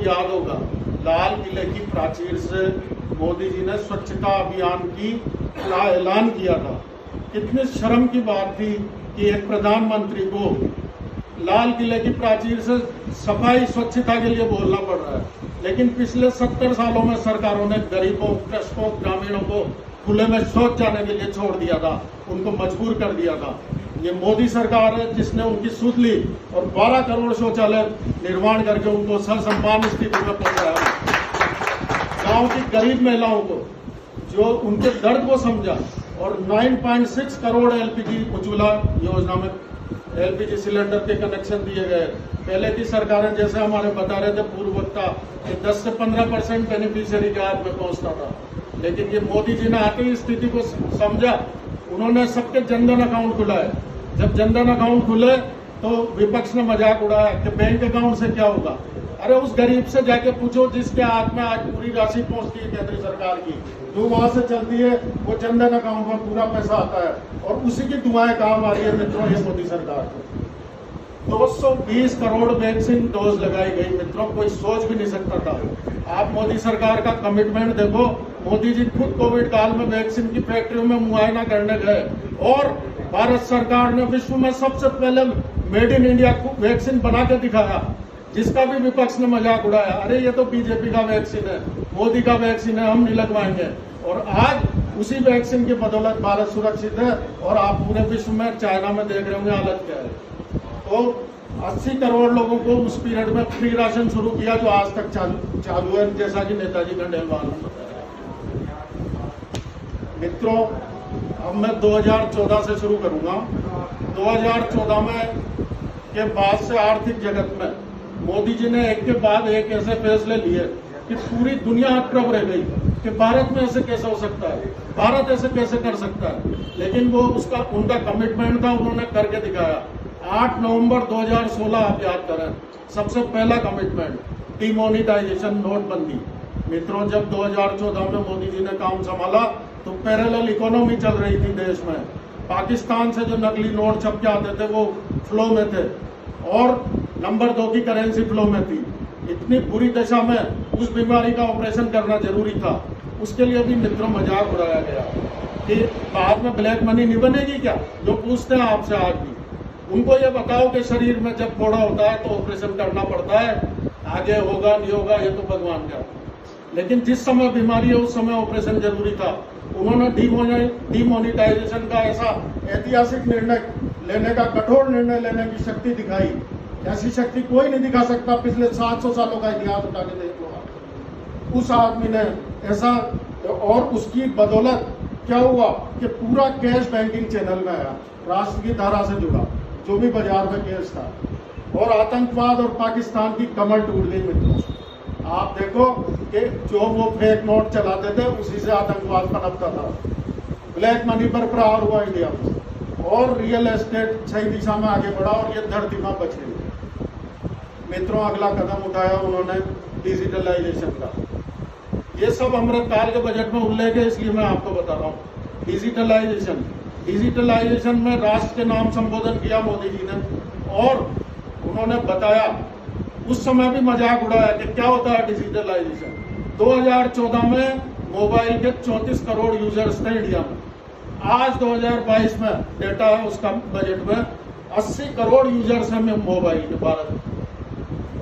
याद होगा, लाल किले की प्राचीर से मोदी जी ने स्वच्छता अभियान की ऐलान किया था। कितनी शर्म की बात थी कि एक प्रधानमंत्री को लाल किले की प्राचीर से सफाई स्वच्छता के लिए बोलना पड़ रहा है। लेकिन पिछले 70 सालों में सरकारों ने गरीबों, कृषकों, ग्रामीणों को खुले में शौच जाने के लिए छोड़ दिया था, उनको मजबूर कर दिया था। ये मोदी सरकार है जिसने उनकी सुध ली और 12 करोड़ शौचालय निर्माण करके उनको ससम्मान स्थिति में पहुंचाया। गांव की गरीब महिलाओं को जो उनके दर्द को समझा और 9.6 करोड़ एलपीजी उज्ज्वला योजना में एलपीजी सिलेंडर के कनेक्शन दिए गए। पहले की सरकारें जैसे हमारे बता रहे थे पूर्व वक्ता, 10 से 15% बेनिफिशियरी के हाथ में पहुंचता था। लेकिन ये मोदी जी ने आते ही स्थिति को समझा, उन्होंने सबके जनधन अकाउंट खुलाए। जब जनधन अकाउंट खुले तो विपक्ष ने मजाक उड़ाया कि बैंक अकाउंट से क्या होगा। अरे उस गरीब से जाके पूछो जिसके हाथ में आज पूरी राशि पहुंचती है केंद्र सरकार की, जो वहां से चलती है, वो जनधन अकाउंट में पूरा पैसा आता है और उसी की दुआएं काम आ रही है मित्रों ये मोदी सरकार को। 220 करोड़ वैक्सीन डोज लगाई गई मित्रों, कोई सोच भी नहीं सकता था। आप मोदी सरकार का कमिटमेंट देखो, मोदी जी खुद कोविड काल में वैक्सीन की फैक्ट्रियों में मुआयना करने गए और भारत सरकार ने विश्व में सबसे पहले मेड इन इंडिया वैक्सीन बना के दिखाया, जिसका भी विपक्ष ने मजाक उड़ाया। अरे ये तो बीजेपी का वैक्सीन है, मोदी का वैक्सीन है, हम नहीं लगवाएंगे। और आज उसी वैक्सीन की बदौलत भारत सुरक्षित है और आप पूरे विश्व में, चाइना में देख रहे होंगे हालत क्या है। तो 80 करोड़ लोगों को उस पीरियड में फ्री राशन शुरू किया जो आज तक चालू है, जैसा कि नेताजी खंडेलवाल ने बताया। मित्रों, अब मैं 2014 से शुरू करूंगा। 2014 में के बाद से आर्थिक जगत में मोदी जी ने एक के बाद एक ऐसे फैसले लिए कि पूरी दुनिया हतप्रभ रह गई कि भारत में ऐसे कैसे हो सकता है, भारत ऐसे कैसे कर सकता है। लेकिन वो उनका कमिटमेंट था, उन्होंने करके दिखाया। 8 नवंबर 2016 आप याद करें, सबसे पहला कमिटमेंट डिमोनिटाइजेशन, नोटबंदी। मित्रों, जब 2014 में मोदी जी ने काम संभाला तो पैरेलल इकोनॉमी चल रही थी देश में। पाकिस्तान से जो नकली नोट छप के आते थे वो फ्लो में थे और नंबर 2 की करेंसी फ्लो में थी। इतनी बुरी दशा में उस बीमारी का ऑपरेशन करना जरूरी था। उसके लिए भी मित्रों मजाक उड़ाया गया कि बाद में ब्लैक मनी नहीं बनेगी क्या। जो पूछते हैं आपसे आज भी, उनको ये बताओ कि शरीर में जब फोड़ा होता है तो ऑपरेशन करना पड़ता है, आगे होगा नहीं होगा ये तो भगवान का। लेकिन जिस समय बीमारी है उस समय ऑपरेशन जरूरी था। उन्होंने डिमोनिटाइजेशन का ऐसा ऐतिहासिक निर्णय लेने का, कठोर निर्णय लेने की शक्ति दिखाई। ऐसी शक्ति कोई नहीं दिखा सकता। पिछले 700 सालों का इतिहास उठा के देख लो आप। उस आदमी ने ऐसा, और उसकी बदौलत क्या हुआ कि पूरा कैश बैंकिंग चैनल में आया, राष्ट्र की धारा से जुड़ा जो भी बाजार में कैश था, और आतंकवाद और पाकिस्तान की कमर टूट गई। मित्रों, आप देखो कि जो वो फेक नोट चलाते थे उसी से आतंकवाद पनपता था। ब्लैक मनी पर प्रहार हुआ इंडिया में और रियल एस्टेट सही दिशा में आगे बढ़ा और ये धरती में बच गई। मित्रों, अगला कदम उठाया उन्होंने डिजिटलाइजेशन का। ये सब अमृतकाल के बजट में उल्लेख है, इसलिए मैं आपको बता रहा हूँ। डिजिटलाइजेशन में राष्ट्र के नाम संबोधन किया मोदी जी ने और उन्होंने बताया, उस समय भी मजाक उड़ाया कि क्या होता है डिजिटलाइजेशन। 2014 में मोबाइल के 34 करोड़ यूजर्स थे इंडिया में। आज 2022 में डेटा है उसका बजट में 80 करोड़ यूजर्स हैं मोबाइल के भारत में।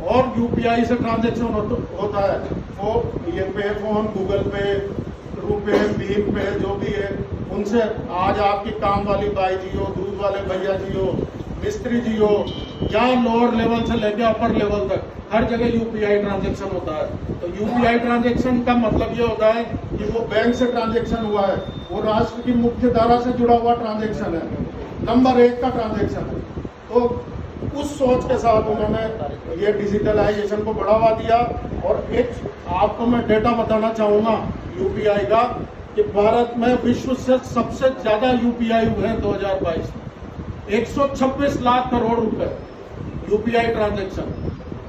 और यूपीआई से ट्रांजैक्शन होता है, वो ये पे फोन, गूगल पे, रुपे, भीम पे, जो भी है उनसे। आज आपकी काम वाली बाई जी हो, दूध वाले भैया जी हो, मिस्त्री जी हो, या लोअर लेवल से लेकर अपर लेवल तक हर जगह यूपीआई ट्रांजैक्शन होता है। तो यूपीआई ट्रांजैक्शन का मतलब ये होता है कि वो बैंक से ट्रांजैक्शन हुआ है, वो राष्ट्र की मुख्य धारा से जुड़ा हुआ ट्रांजैक्शन है, नंबर 1 का ट्रांजैक्शन है। तो उस सोच के साथ उन्होंने ये डिजिटलाइजेशन को बढ़ावा दिया। और एक आपको मैं डेटा बताना चाहूँगा यूपीआई का, कि भारत में विश्व से सबसे ज्यादा यूपीआई हुए हैं 2022 में। 126 लाख करोड़ रुपए यूपीआई ट्रांजैक्शन,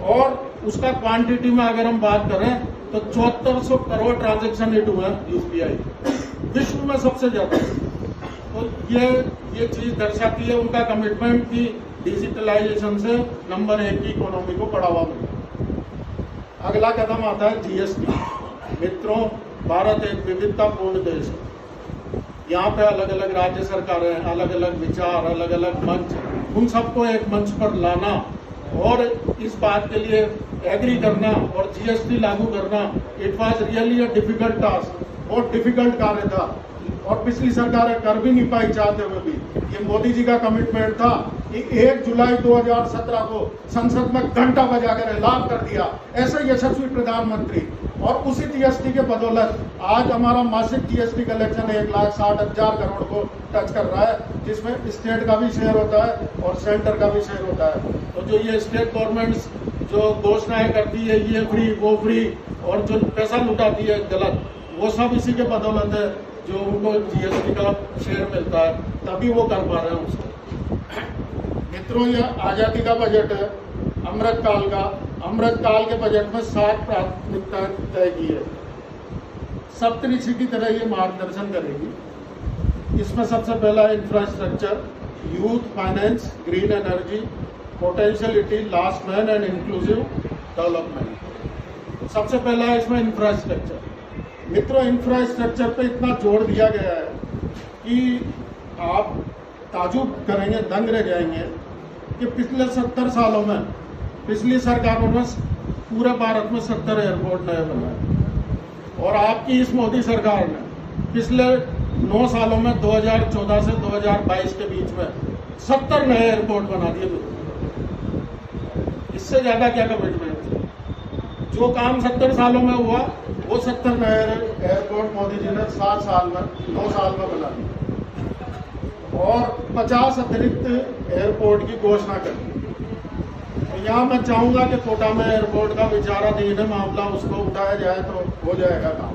और उसका क्वांटिटी में अगर हम बात करें तो 7400 करोड़ ट्रांजैक्शन हिट हुए हैं यूपीआई, विश्व में सबसे ज्यादा। तो ये चीज दर्शाती है उनका कमिटमेंट कि डिजिटलाइजेशन से नंबर 1 की इकोनॉमी को बढ़ावा मिले। अगला कदम आता है जीएसटी। मित्रों, भारत एक विविधतापूर्ण देश है। यहाँ पे अलग अलग राज्य सरकारें, अलग अलग विचार, अलग अलग मंच, उन सबको एक मंच पर लाना और इस बात के लिए एग्री करना और जीएसटी लागू करना, it was really a difficult task, बहुत डिफिकल्ट कार्य था और पिछली सरकारें कर भी नहीं पाई चाहते हुए भी। ये मोदी जी का कमिटमेंट था कि 1 जुलाई 2017 को संसद में घंटा बजाकर ऐलान कर दिया, ऐसे यशस्वी प्रधानमंत्री। और उसी जीएसटी के बदौलत आज हमारा मासिक जीएसटी कलेक्शन 1,60,000 करोड़ को टच कर रहा है, जिसमें स्टेट का भी शेयर होता है और सेंटर का भी शेयर होता है। तो जो ये स्टेट गवर्नमेंट्स जो घोषणाएं करती है, ये फ्री वो फ्री, और जो पैसा लुटाती है गलत, वो सब इसी के बदौलत है जो उनको जीएसटी का शेयर मिलता है, तभी वो कर पा रहे हैं उसको। मित्रों, यह आज़ादी का बजट है, अमृतकाल का। अमृतकाल के बजट में 7 प्राथमिकताएं तय की है। सप्तऋषि की तरह ये मार्गदर्शन करेगी। इसमें सबसे पहला infrastructure, youth, finance, green energy, potentiality, last man and inclusive development. सबसे पहला है इसमें इंफ्रास्ट्रक्चर। मित्रों, इंफ्रास्ट्रक्चर पे इतना जोर दिया गया है कि आप ताजुब करेंगे, दंग रह जाएंगे कि पिछले 70 सालों में पिछली सरकारों में पूरे भारत में 70 एयरपोर्ट नए बनाए और आपकी इस मोदी सरकार ने पिछले 9 सालों में 2014 से 2022 के बीच में 70 नए एयरपोर्ट बना दिए। इससे ज़्यादा क्या कमिटमेंट थी? जो काम 70 सालों में हुआ वो 70 नए एयरपोर्ट मोदी जी ने 7 साल में 9 साल में बना दिए और 50 अतिरिक्त एयरपोर्ट की घोषणा कर दी। तो यहाँ मैं चाहूँगा कि कोटा में एयरपोर्ट का विचाराधीन मामला, उसको उठाया जाए तो हो जाएगा काम।